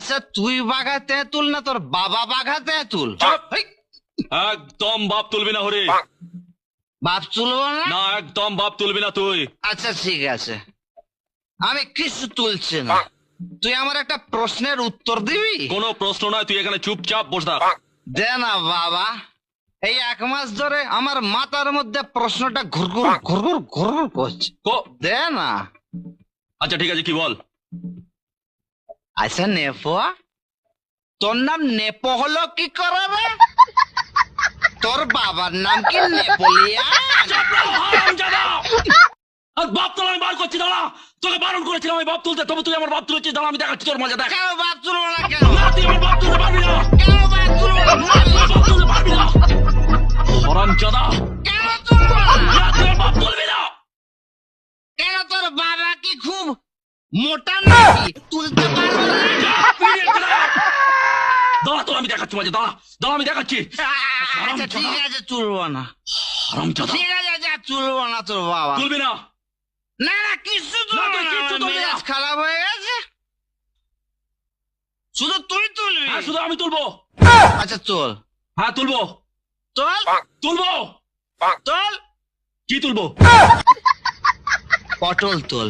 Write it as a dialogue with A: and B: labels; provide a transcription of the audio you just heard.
A: আচ্ছা তুই বাঘা তেঁতুল না তোর বাবা বাঘা তেঁতুল?
B: একদম বাপ তুলবি না হরি।
A: বাপ তুলবো না?
B: না একদম বাপ তুলবি না তুই।
A: আচ্ছা ঠিক আছে, আমি কিছু তুলছি না। তুই আমার একটা প্রশ্নের উত্তর দিবি?
B: কোনো প্রশ্ন নয়, তুই এখানে চুপচাপ বসে থাক।
A: দে না বাবা, এই 1 মাস ধরে আমার মাথার মধ্যে প্রশ্নটা ঘুরঘুর ঘুরঘুর ঘুরঘুর করছে। দে না।
B: আচ্ছা ঠিক আছে, কি বল?
A: আচ্ছা নেপো, তোর নাম নেপো হলো কি করে রে? তোর বাবার নাম কি নেপোলিয়ান?
B: বাপ তোলা আমি বার করছি, দাঁড়া। তোকে বারণ করেছিলাম আমি বাপ তুলতে, তবে তুই আমার বাপ তুলেছিস। দাঁড়া আমি দেখাচ্ছি তোর মজা, দেখ।
A: কেন বাপ তুলবো না? কেন
B: তুই আমার বাপ তুলতে পারবি না।
A: কেন বাপ তুলবো না?
B: বাপ তুলতে পারবি না হারামজাদা।
A: কেন তুলবো না?
B: তুই আমার বাপ তুলবি না।
A: কেন তোর বাবা কি খুব মোটা নাকি? তুলতে পারবো না?
B: দাঁড়া তোর আমি দেখাচ্ছি মজা, দাঁড়া দাঁড়া আমি দেখাচ্ছি।
A: আচ্ছা ঠিক আছে, তুলবো না।
B: হারামজাদা,
A: ঠিক আছে, যা তুলবো না তোর বাবা।
B: তুলবি না।
A: না না কিছু
B: না,
A: তুলবো
B: তুই
A: না,
B: কিচ্ছু
A: আমার
B: তুলবি না।
A: মেজাজ খারাপ হয়ে গেছে। শুধু তুই তুলবি?
B: হ্যাঁ শুধু আমি তুলবো।
A: আচ্ছা চল।
B: হ্যাঁ তুলবো।
A: চল
B: তুলবো।
A: চল।
B: কি তুলবো?
A: পটল তোল।